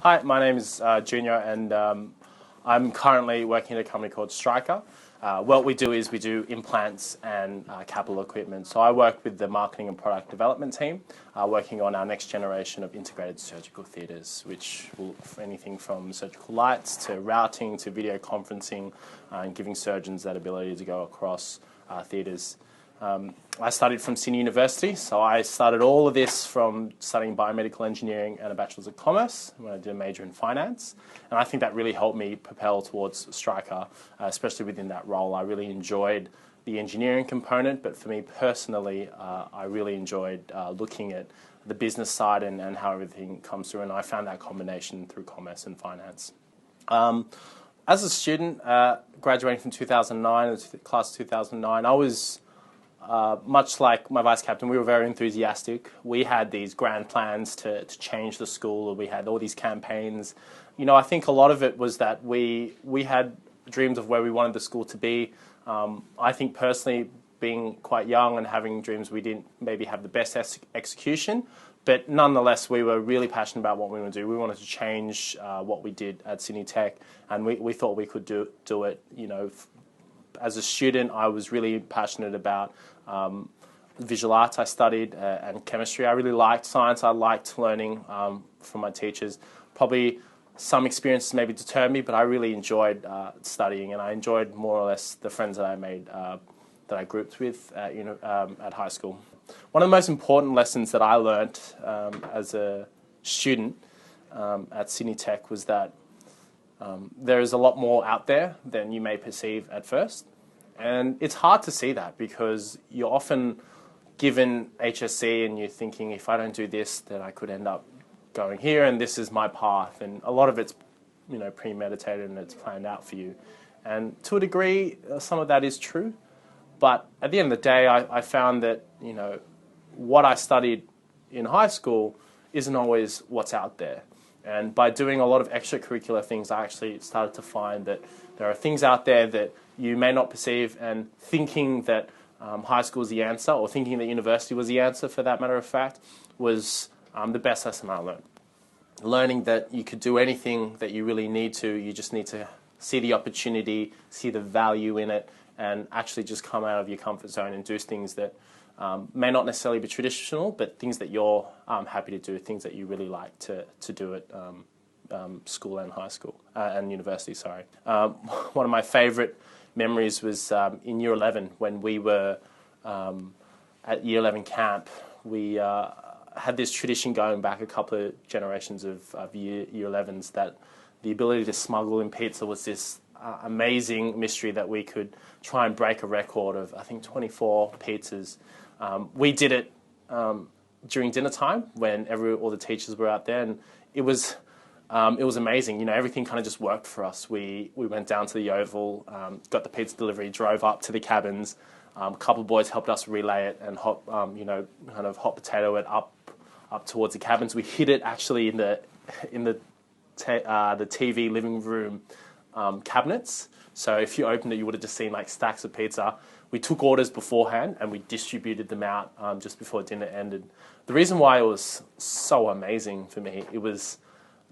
Hi, my name is Junior, and I'm currently working at a company called Striker. What we do is we do implants and capital equipment. So I work with the marketing and product development team, working on our next generation of integrated surgical theatres, which will anything from surgical lights to routing to video conferencing, and giving surgeons that ability to go across theatres. I studied from Sydney University, so I started all of this from studying biomedical engineering and a Bachelor's of Commerce when I did a major in finance. And I think that really helped me propel towards Striker, especially within that role. I really enjoyed the engineering component, but for me personally, I really enjoyed looking at the business side and how everything comes through, and I found that combination through commerce and finance. As a student, graduating from 2009, class of 2009, I was much like my vice captain, we were very enthusiastic. We had these grand plans to change the school. We had all these campaigns. You know, I think a lot of it was that we had dreams of where we wanted the school to be. I think personally, being quite young and having dreams, we didn't maybe have the best execution, but nonetheless, we were really passionate about what we wanted to do. We wanted to change what we did at Sydney Tech, and we thought we could do it. You know, as a student, I was really passionate about visual arts. I studied and chemistry. I really liked science. I liked learning from my teachers. Probably some experiences maybe deterred me, but I really enjoyed studying, and I enjoyed more or less the friends that I made, that I grouped with at high school. One of the most important lessons that I learnt as a student at Sydney Tech was that there is a lot more out there than you may perceive at first. And it's hard to see that because you're often given HSC and you're thinking, if I don't do this, then I could end up going here and this is my path. And a lot of it's, you know, premeditated and it's planned out for you. And to a degree, some of that is true. But at the end of the day, I found that, you know, what I studied in high school isn't always what's out there. And by doing a lot of extracurricular things, I actually started to find that there are things out there that you may not perceive, and thinking that high school is the answer, or thinking that university was the answer for that matter of fact, was the best lesson I learned. Learning that you could do anything that you really need to, you just need to see the opportunity, see the value in it, and actually just come out of your comfort zone and do things that may not necessarily be traditional, but things that you're happy to do, things that you really like to do at school and high school, and university, sorry. One of my favourite memories was in Year 11 when we were at Year 11 camp. We had this tradition going back a couple of generations of Year 11s that the ability to smuggle in pizza was this amazing mystery that we could try and break a record of, I think, 24 pizzas. We did it during dinner time when all the teachers were out there, and it was amazing. You know, everything kind of just worked for us. We went down to the Oval, got the pizza delivery, drove up to the cabins. A couple of boys helped us relay it and kind of hot potato it up towards the cabins. We hid it actually in the TV living room cabinets. So if you opened it, you would have just seen like stacks of pizza. We took orders beforehand and we distributed them out just before dinner ended. The reason why it was so amazing for me, it was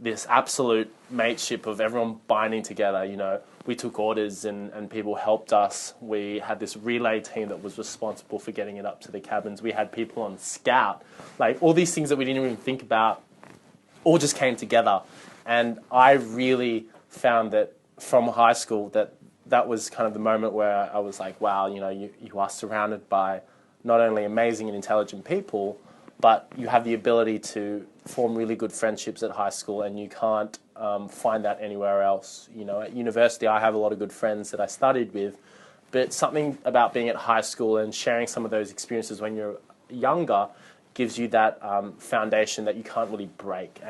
this absolute mateship of everyone binding together. You know, we took orders and people helped us. We had this relay team that was responsible for getting it up to the cabins. We had people on scout. Like, all these things that we didn't even think about all just came together. And I really found that from high school that was kind of the moment where I was like, wow, you know, you are surrounded by not only amazing and intelligent people, but you have the ability to form really good friendships at high school, and you can't find that anywhere else. You know, at university, I have a lot of good friends that I studied with, but something about being at high school and sharing some of those experiences when you're younger gives you that foundation that you can't really break,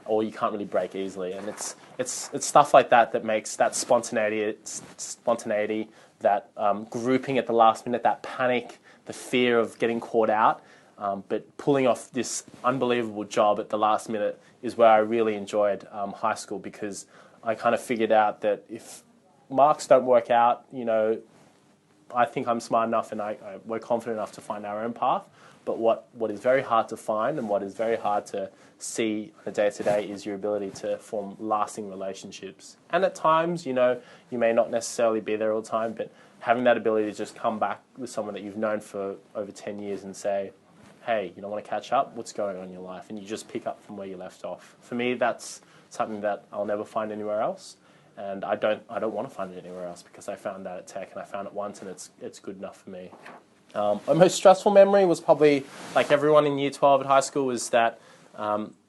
or you can't really break easily. And it's stuff like that that makes that spontaneity, that grouping at the last minute, that panic, the fear of getting caught out. But pulling off this unbelievable job at the last minute is where I really enjoyed high school, because I kind of figured out that if marks don't work out, you know, I think I'm smart enough and we're confident enough to find our own path. but what is very hard to find and what is very hard to see on a day-to-day is your ability to form lasting relationships. And at times, you may not necessarily be there all the time, but having that ability to just come back with someone that you've known for over 10 years and say, hey, want to catch up? What's going on in your life? And you just pick up from where you left off. For me, that's something that I'll never find anywhere else. And I don't want to find it anywhere else because I found that at Tech and I found it once and it's good enough for me. My most stressful memory was probably, like everyone in Year 12 at high school, was that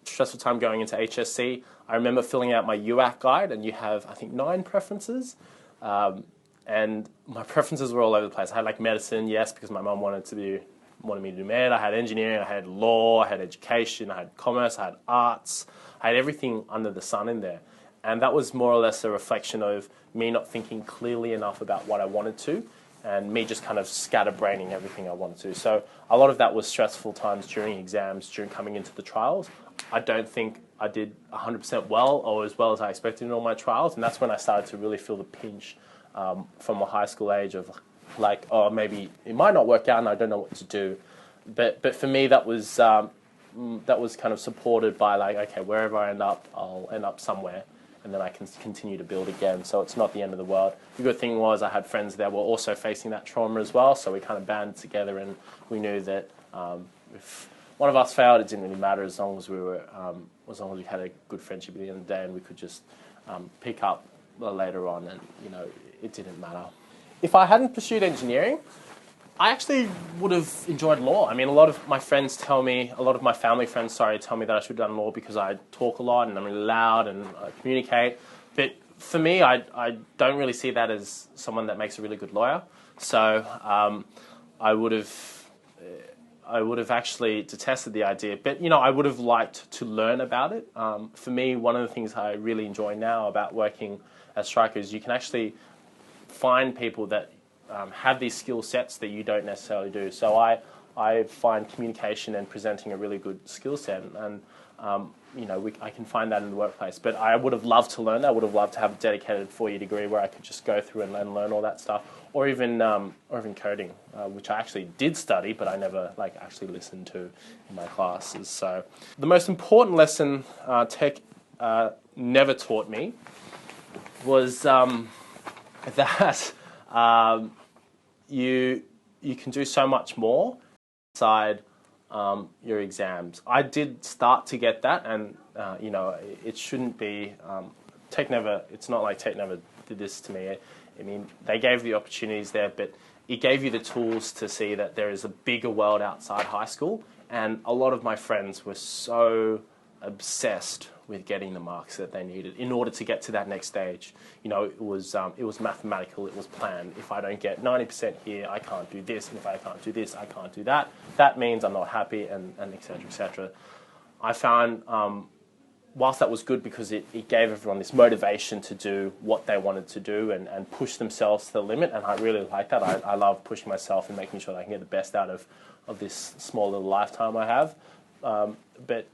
stressful time going into HSC. I remember filling out my UAC guide, and you have, I think, 9 preferences. And my preferences were all over the place. I had like medicine, yes, because my mum wanted me to do med. I had engineering, I had law, I had education, I had commerce, I had arts. I had everything under the sun in there. And that was more or less a reflection of me not thinking clearly enough about what I wanted to, and me just kind of scatterbraining everything I wanted to. So a lot of that was stressful times during exams, during coming into the trials. I don't think I did 100% well or as well as I expected in all my trials, and that's when I started to really feel the pinch from a high school age of like, oh, maybe it might not work out and I don't know what to do. But for me, that was kind of supported by like, okay, wherever I end up, I'll end up somewhere, and then I can continue to build again. So it's not the end of the world. The good thing was I had friends that were also facing that trauma as well, so we kind of banded together, and we knew that if one of us failed, it didn't really matter as long as we had a good friendship at the end of the day, and we could just pick up later on, and it didn't matter. If I hadn't pursued engineering, I actually would have enjoyed law. I mean, a lot of my family friends tell me that I should have done law because I talk a lot and I'm really loud and I communicate. But for me, I don't really see that as someone that makes a really good lawyer. So I would have actually detested the idea. But, I would have liked to learn about it. For me, one of the things I really enjoy now about working as Striker is you can actually find people that have these skill sets that you don't necessarily do. So I find communication and presenting a really good skill set, and I can find that in the workplace. But I would have loved to learn that. I would have loved to have a dedicated 4-year degree where I could just go through and learn all that stuff, or even coding, which I actually did study, but I never actually listened to in my classes. So the most important lesson Tech never taught me was that you can do so much more inside your exams. I did start to get that, and it shouldn't be. It's not like Tech never did this to me. I mean, they gave the opportunities there, but it gave you the tools to see that there is a bigger world outside high school. And a lot of my friends were so obsessed with getting the marks that they needed in order to get to that next stage. It was mathematical, it was planned. If I don't get 90% here, I can't do this, and if I can't do this, I can't do that. That means I'm not happy, and et cetera, et cetera. I found, whilst that was good because it gave everyone this motivation to do what they wanted to do and push themselves to the limit, and I really like that. I love pushing myself and making sure that I can get the best out of this small little lifetime I have. But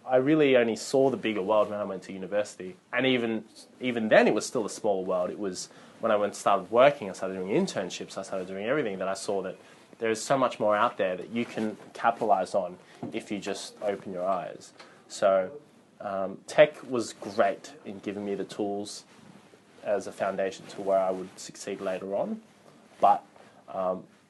I really only saw the bigger world when I went to university, and even then it was still a small world. It was when I started working, I started doing internships, I started doing everything, that I saw that there is so much more out there that you can capitalize on if you just open your eyes. So Tech was great in giving me the tools as a foundation to where I would succeed later on, but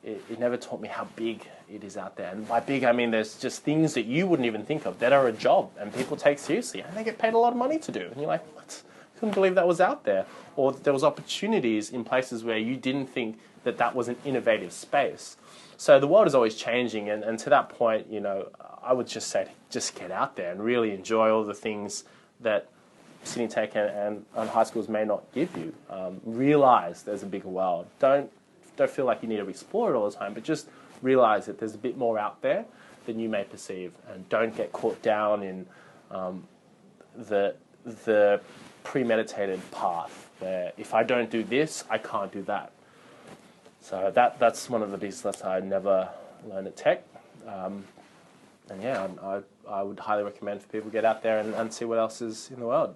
it never taught me how big it is out there. And by big, I mean there's just things that you wouldn't even think of that are a job and people take seriously and they get paid a lot of money to do. And you're like, what? I couldn't believe that was out there. Or there was opportunities in places where you didn't think that was an innovative space. So the world is always changing, and to that point, I would just say, just get out there and really enjoy all the things that Sydney Tech and high schools may not give you. Realize there's a bigger world. Don't feel like you need to explore it all the time, but just realize that there's a bit more out there than you may perceive, and don't get caught down in the premeditated path where if I don't do this, I can't do that. So that's one of the biggest lessons I never learned at Tech. And yeah, I would highly recommend for people to get out there and see what else is in the world.